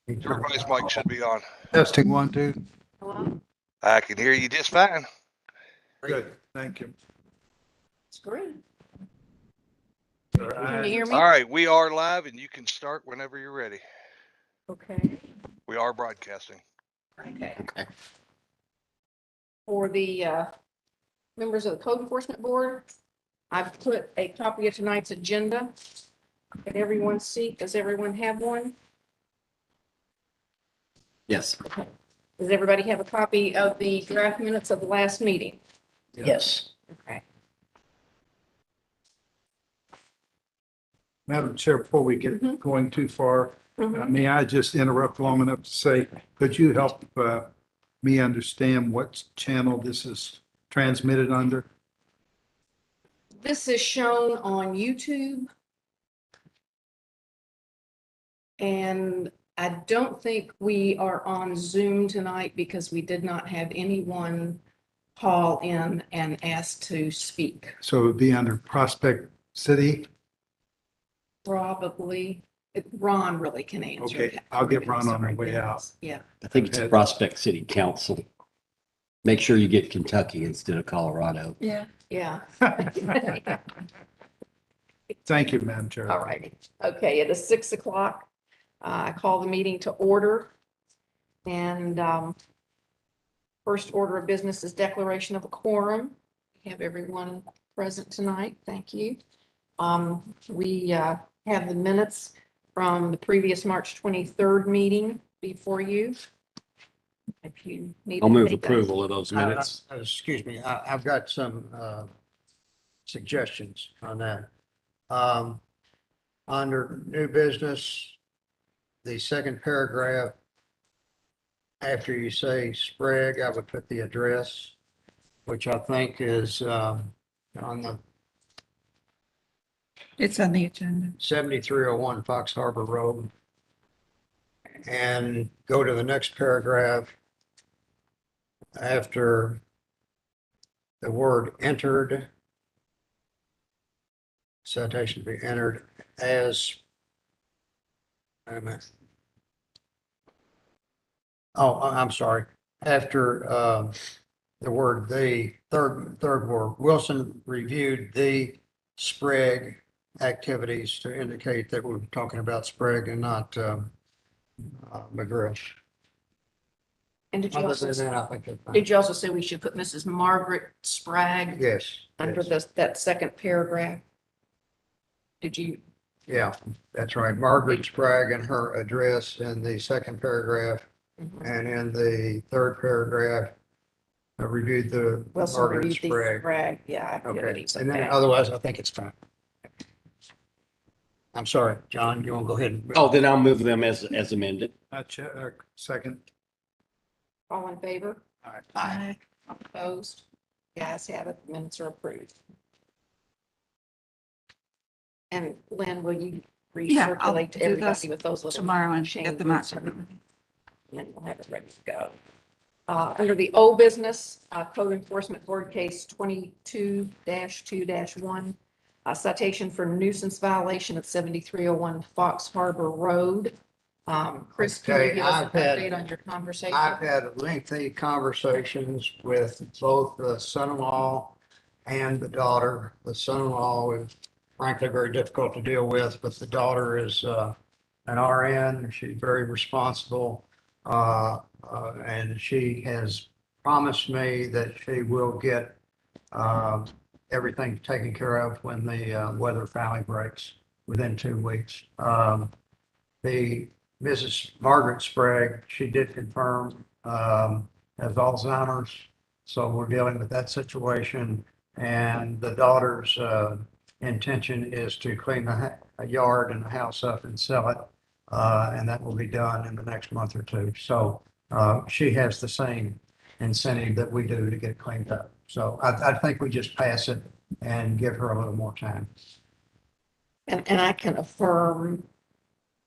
Everybody's mic should be on. Testing 1, 2. Hello? I can hear you just fine. Good, thank you. It's great. All Can you right. hear me? All right, we are live and you can start whenever you're ready. Okay. We are broadcasting. Okay. For the members of the Code Enforcement Board, I've put a copy of tonight's agenda. Can everyone see? Does everyone have one? Yes. Does everybody have a copy of the draft minutes of the last meeting? Yes. Okay. Madam Chair, before we get Mhm. going too far, Mhm. may I just interrupt long enough to say, could you help me understand what channel this is transmitted under? This is shown on YouTube. And I don't think we are on Zoom tonight because we did not have anyone call in and ask to speak. So it would be under Prospect City? Probably, Ron really can answer. Okay, that. I'll get Ron on our way out. Yeah, I think it's Prospect City Council. Make sure you get Kentucky instead of Colorado. yeah. Thank you, Madam Chair. All righty. Okay, it is 6:00. I call the meeting to order. And first order of business is declaration of a quorum. We have everyone present tonight. Thank you. We have the minutes from the previous March 23rd meeting before you. If you need. I'll to move take those. approval of those minutes. Excuse me, I've got some suggestions on that. Under new business, the second paragraph, after you say Sprague, I would put the address, which I think is on the It's on the agenda. 7301 Fox Harbor Road. And go to the next paragraph. After the word entered, citation to be entered as, wait a minute. Oh, I'm sorry. After the word the third word, Wilson reviewed the Sprague activities to indicate that we're talking about Sprague and not McGrill. And did you Other also, than that, I think it's fine. did you also say we should put Mrs. Margaret Sprague Yes. under yes. that second paragraph? Did you? Yeah, that's right. Margaret Sprague and her address in the second paragraph, and in the third paragraph, I reviewed the Wilson Margaret reviewed the Sprague. Sprague, yeah. Okay, activities. and then Okay. otherwise, I think it's fine. I'm sorry, John, you want to go ahead and? Oh, then I'll move them as amended. Second. All in favor? Aye. Opposed? Guys have it, the minutes are approved. And Lynn, will you Yeah, I'll recirculate to do everybody those with those little tomorrow and changes? get them out. And then we'll have it ready to go. Under the old business, Code Enforcement Board Case 22-2-1, citation for nuisance violation at 7301 Fox Harbor Road. Chris, can you Okay, give us an I've had- update on your conversation? I've had lengthy conversations with both the son-in-law and the daughter. The son-in-law is frankly very difficult to deal with, but the daughter is an RN. She's very responsible. And she has promised me that she will get everything taken care of when the weather finally breaks within 2 weeks. The Mrs. Margaret Sprague, she did confirm, has Alzheimer's. So we're dealing with that situation. And the daughter's intention is to clean a yard and the house up and sell it. And that will be done in the next month or two. So she has the same incentive that we do to get it cleaned up. So I think we just pass it and give her a little more time. And I can affirm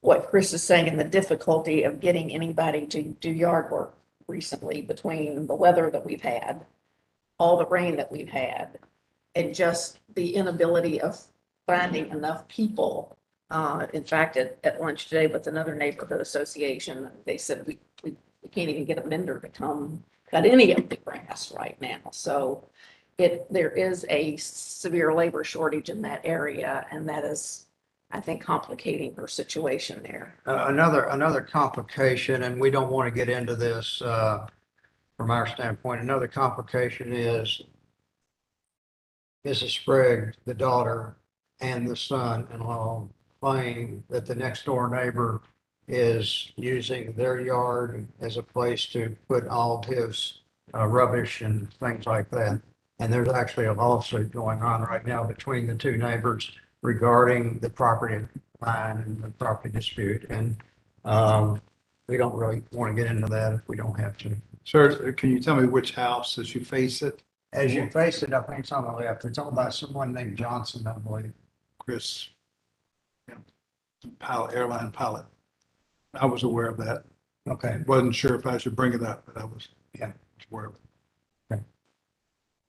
what Chris is saying and the difficulty of getting anybody to do yard work recently between the weather that we've had, all the rain that we've had, and just the inability of finding enough people In fact, at lunch today with another neighborhood association, they said we can't even get a vendor to come cut any of the grass right now. So there is a severe labor shortage in that area, and that is, I think, complicating her situation there. Another complication, and we don't want to get into this, from our standpoint, another complication is Mrs. Sprague, the daughter, and the son-in-law claim that the next door neighbor is using their yard as a place to put all of his rubbish and things like that. And there's actually a lawsuit going on right now between the two neighbors regarding the property line and the property dispute. And we don't really want to get into that if we don't have to. Sir, can you tell me which house as you face it? As you face it, I think it's on the left. It's owned by someone named Johnson, I believe. Chris? Yeah. Pilot, airline pilot. I was aware of that. Okay. Wasn't sure if I should bring it up, but I was. Yeah. Aware of it.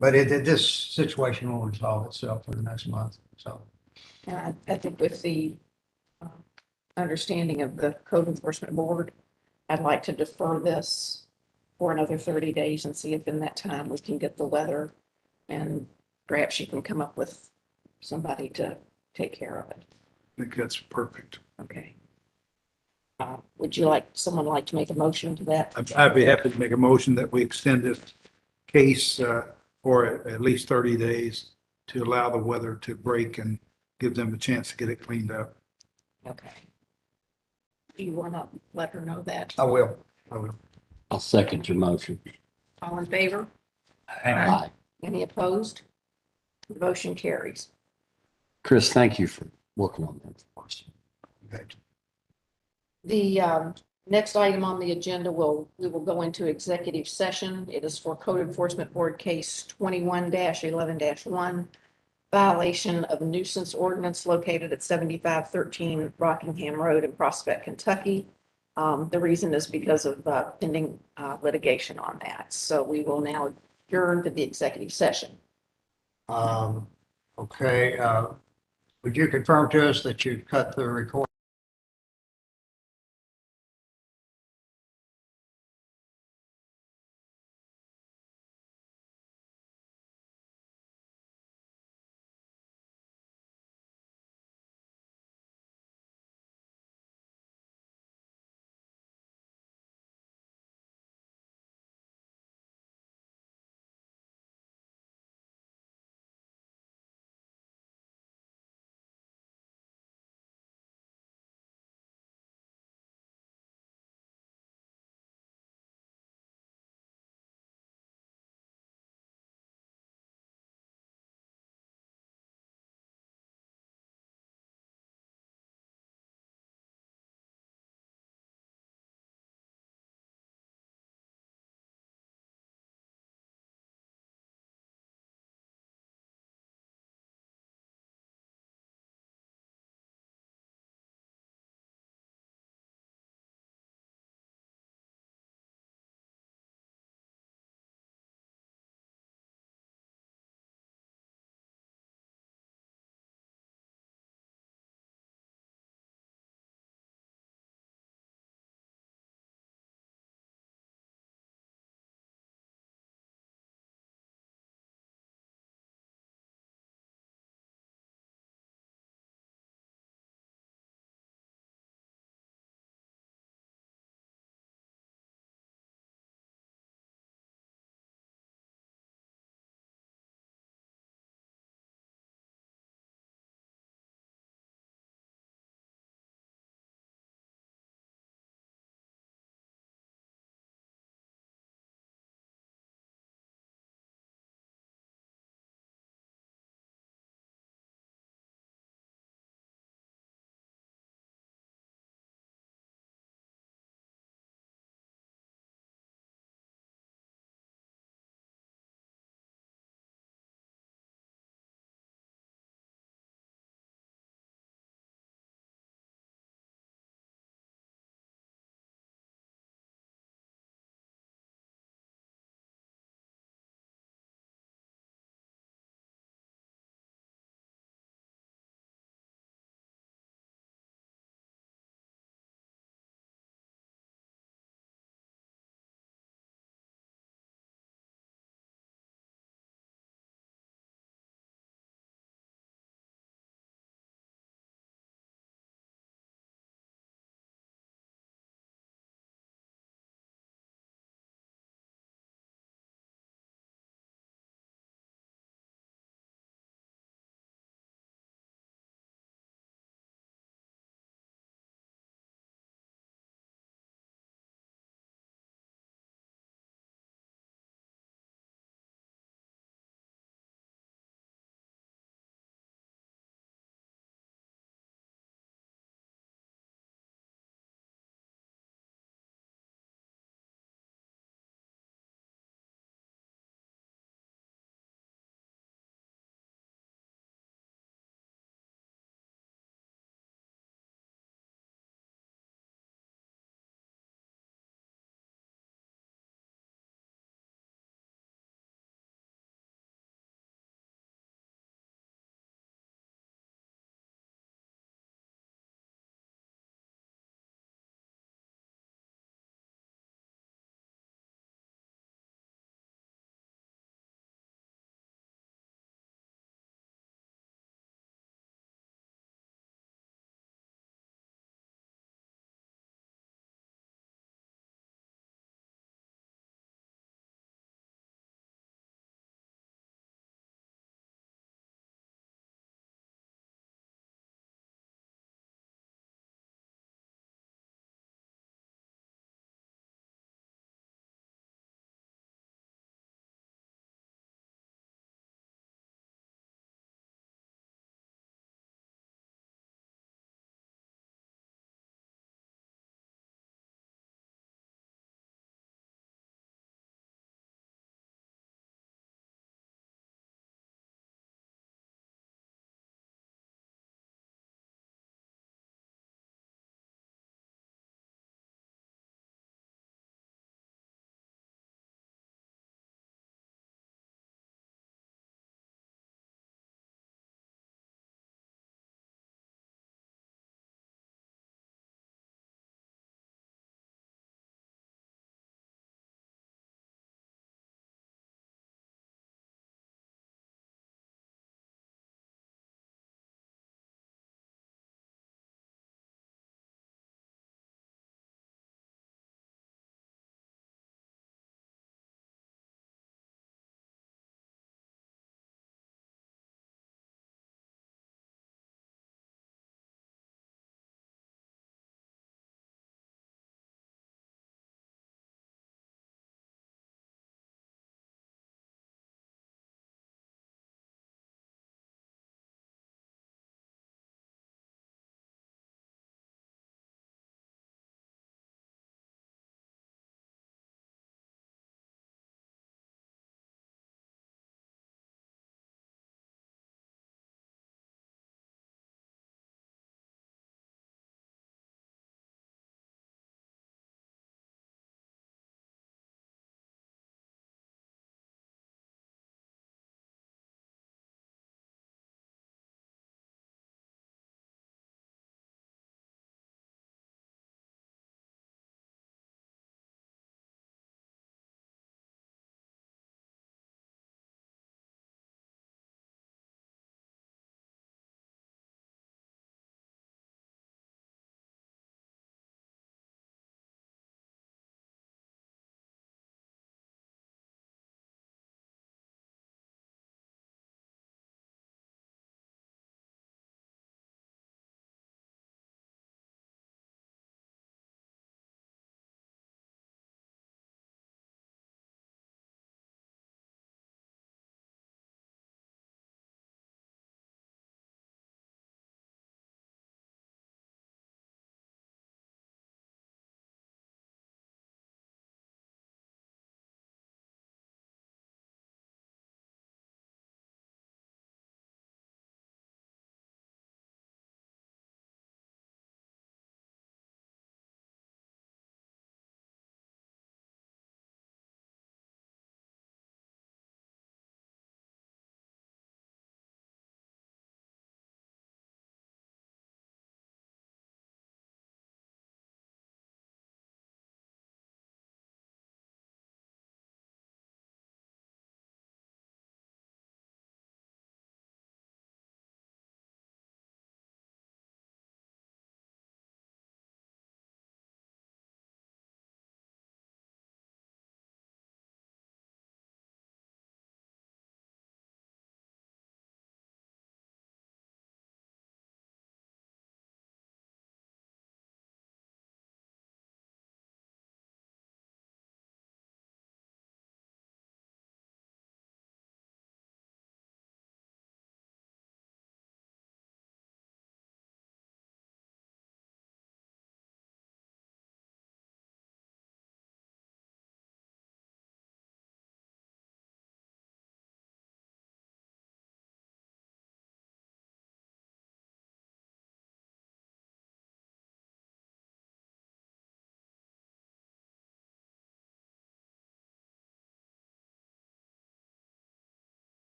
But this situation will resolve itself in the next month, so. And I think with the uh, understanding of the code enforcement board, I'd like to defer this for another 30 days and see if in that time we can get the weather, and perhaps you can come up with somebody to take care of it. I think that's perfect. Okay. Would you like, someone like to make a motion to that? I'd be happy to make a motion that we extend this case for at least 30 days to allow the weather to break and give them a chance to get it cleaned up. Okay. Do you want to let her know that? I will. I'll second your motion. All in favor? Aye. Any opposed? The motion carries. Chris, thank you for working on that for us. Okay. The next item on the agenda we will go into executive session. It is for Code Enforcement Board Case 21-11-1, violation of a nuisance ordinance located at 7513 Rockingham Road in Prospect, Kentucky. The reason is because of pending litigation on that. So we will now adjourn to the executive session. Okay, would you confirm to us that you cut the recording?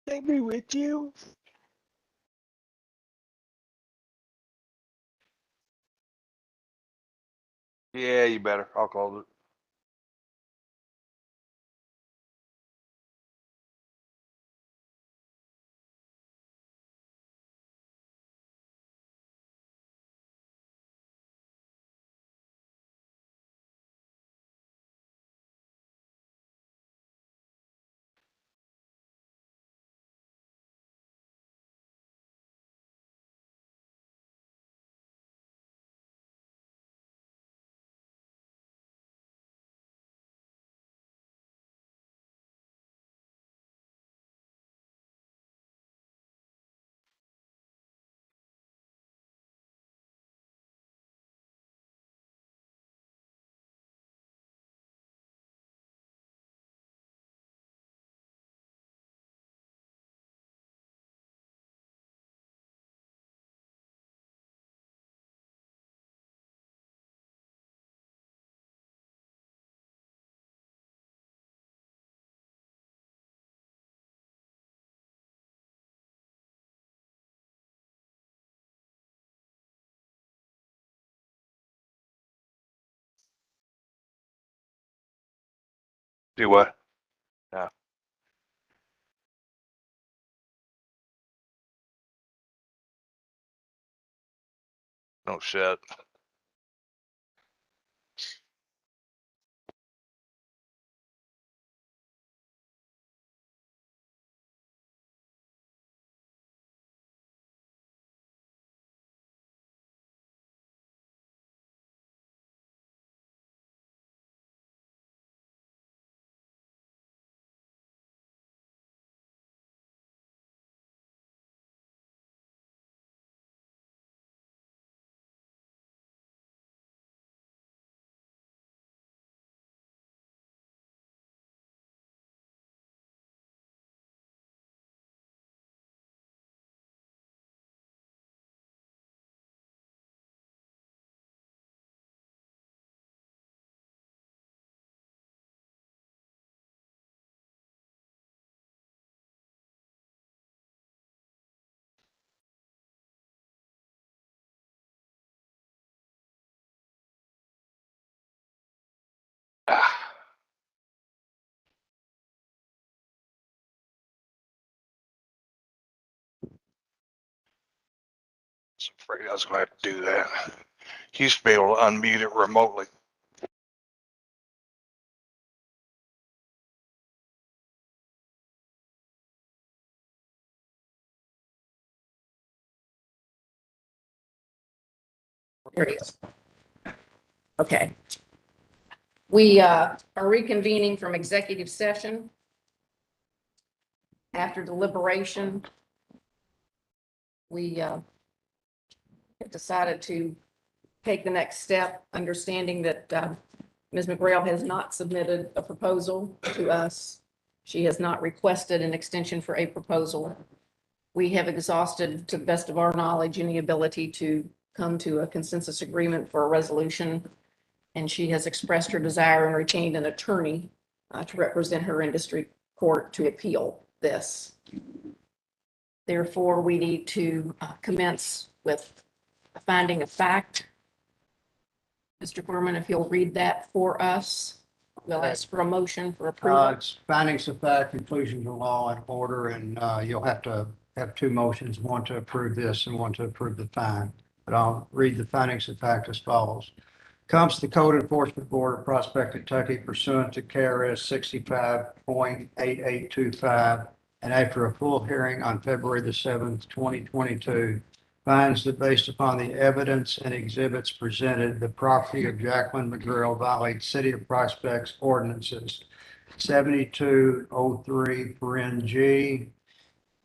Take me with you. Yeah, you better. I'll call it. Do what? Yeah. No shit. Ah, I was afraid I was going to have to do that. Used to be able to unmute it remotely. There he is. Okay. We are reconvening from executive session. After deliberation, we have decided to take the next step, understanding that Ms. McGrail has not submitted a proposal to us. She has not requested an extension for a proposal. We have exhausted, to the best of our knowledge, any ability to come to a consensus agreement for a resolution. And she has expressed her desire and retained an attorney to represent her in district court to appeal this. Therefore, we need to commence with a finding of fact. Mr. Berman, if you'll read that for us, we'll ask for a motion for approval. It's findings of fact, conclusions of law and order, and you'll have to have two motions, one to approve this and one to approve the fine. But I'll read the findings of fact as follows. Comes to the Code Enforcement Board of Prospect, Kentucky pursuant to KRS 65.8825, and after a full hearing on February the 7th, 2022, finds that based upon the evidence and exhibits presented, the property of Jacqueline McGrail violates City of Prospect's ordinances 7203 G,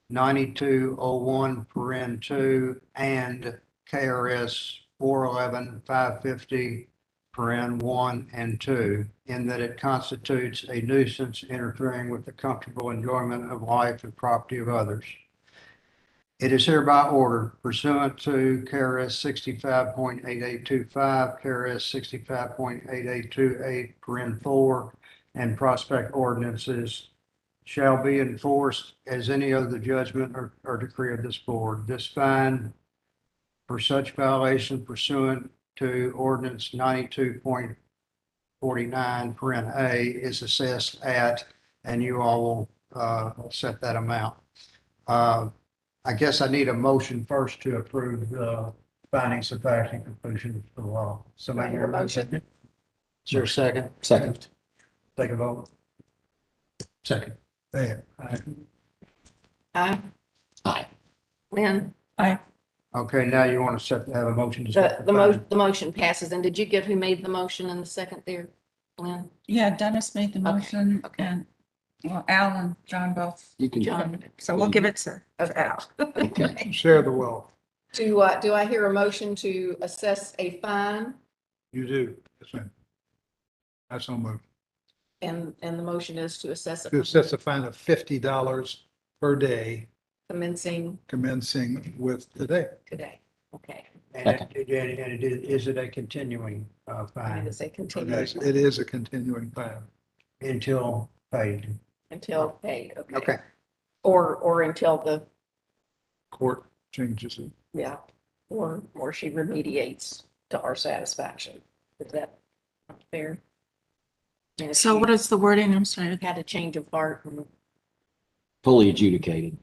9201 2, and KRS 411-550 1 and 2, in that it constitutes a nuisance interfering with the comfortable enjoyment of life and property of others. It is hereby ordered pursuant to KRS 65.8825, KRS 65.8828 4, and Prospect ordinances shall be enforced as any other judgment or decree of this board. This fine for such violation pursuant to ordinance 92.49 parent A is assessed at, and you all will set that amount. I guess I need a motion first to approve the findings of fact and conclusions of the law. Somebody Make a motion. Is there a second? Second. Take a vote. Second. There. Aye. Aye. Lynn, Okay, now you want to have a motion to set the motion passes. And did you give who made the motion in the second there, Lynn? Yeah, Dennis made the Okay, motion okay. and, well, Al and John both. You can, John. So we'll give it to Okay. Al. okay. Share the wealth. Do I hear a motion to assess a fine? You do. Yes, ma'am. That's no move. And the motion is to assess To it assess a fine of $50 per day commencing commencing with today. today. Okay. And is it a continuing And fine it's a It continuation is a continuing fine. until paid? until paid. Okay. Okay, Or until the, Court changes it. yeah, or she remediates to our satisfaction. Is that fair? And if So she what is the wording? I'm sorry. had a change of heart and Fully adjudicated.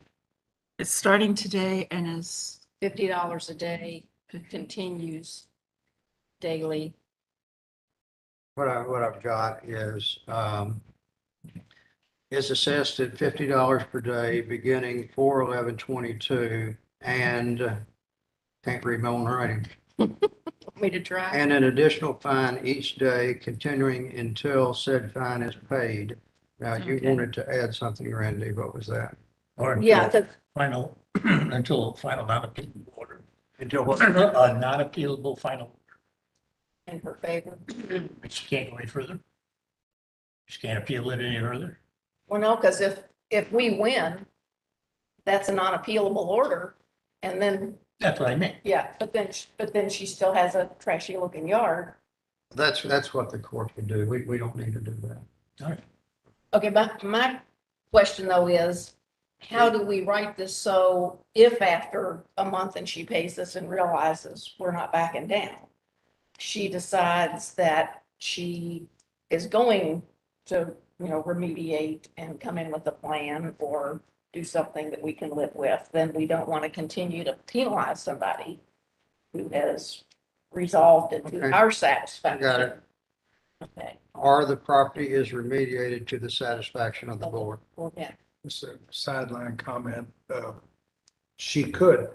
It's starting today and is, $50 a day continues daily. what I've got is assessed at $50 per day, beginning 4/11/22, and can't read my own writing. Want me to try? And an additional fine each day, continuing until said fine is paid. Now, you Okay. wanted to add something, Randy. What was that? Or Yeah, until the- final, until final non-appealable order. Until what? A non-appealable final, in her favor. but you can't go any further. You can't appeal it any further. Well, no, because if we win, that's a non-appealable order. And then, That's what I meant. yeah, but then she still has a trashy looking yard. That's what the court can do. We don't need to do that. All right. Okay, but my question though is, how do we write this so if after a month and she pays this and realizes we're not backing down, she decides that she is going to, remediate and come in with a plan or do something that we can live with, then we don't want to continue to penalize somebody who has resolved it to Okay. our satisfaction. Got it. Okay, Or the property is remediated to the satisfaction of the board. well, yeah, Just a sideline comment. She could,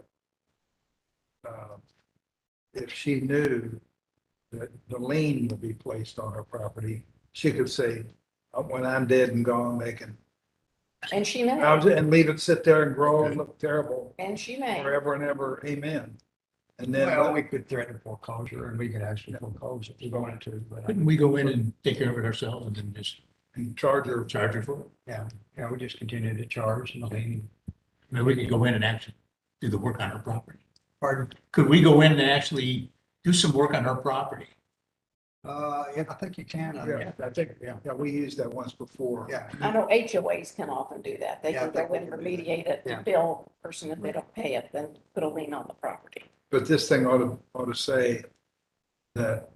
if she knew that the lien would be placed on her property, she could say, when I'm dead and gone, they can, and she may, and leave it sit there and grow and look terrible and she may. forever and ever. Amen. And then, Well, we could threaten foreclosure and we could actually foreclose if we wanted to, but Couldn't we go in and take care of it ourselves and then just and charge her. charge her for it? yeah, we just continue to charge and lien. I mean, we could go in and actually do the work on her property. Pardon? Could we go in and actually do some work on her property? Yeah, I think you can. Yeah, I think, yeah, we used that once before. Yeah. I know HOAs can often do that. They Yeah, can go in and remediate it, Yeah. bill the person if they don't pay it, then put a lien on the property. But this thing ought to say that,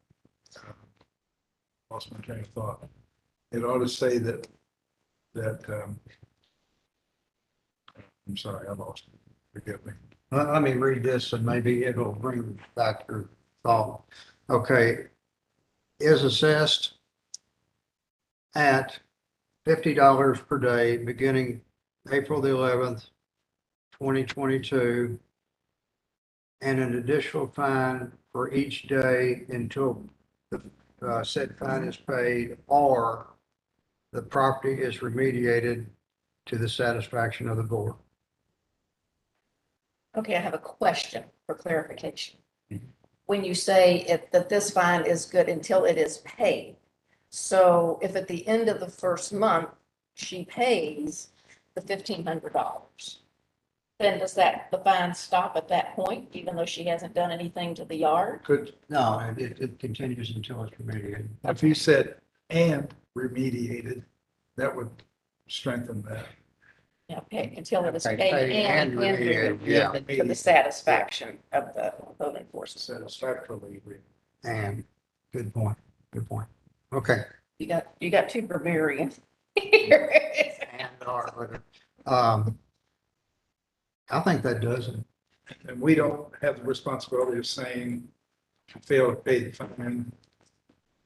lost my train of thought. It ought to say that, I'm sorry, I lost it. Forgive me. Let me read this and maybe it'll bring back your thought. Okay. Is assessed at $50 per day, beginning April the 11th, 2022, and an additional fine for each day until the said fine is paid or the property is remediated to the satisfaction of the board. Okay, I have a question for clarification. When you say that this fine is good until it is paid, so if at the end of the first month, she pays the $1,500, then does the fine stop at that point, even though she hasn't done anything to the yard? Could, No, it continues until it's remediated. if he said, and remediated, that would strengthen that. Yeah, pay until it is Okay, paid paid and and reviewed, yeah. to the satisfaction of the code enforcement. Satisfactorily. And good point, good point. Okay. You got two barbarians. here. And our, I think that does it. And we don't have the responsibility of saying, fail to pay the fine.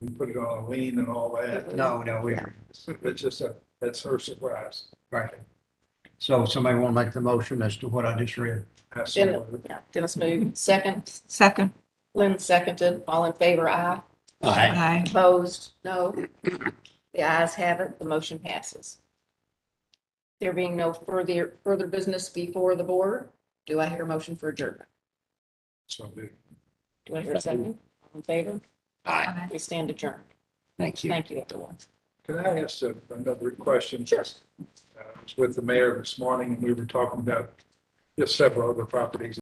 We put it on a lien and all that. No, we, It's just that's her surprise. right. So somebody want to make the motion as to what I just read? Absolutely. Dennis moved, second, Second. Lynn seconded, all in favor, aye. Aye. Aye. Opposed, no. The ayes have it, the motion passes. There being no further business before the board, do I hear a motion for adjournment? So Do I hear a second? All in favor? Aye. We stand adjourned. Thank you. Thank you, everyone. can I ask another question? Sure. I was with the mayor this morning and we were talking about just several other properties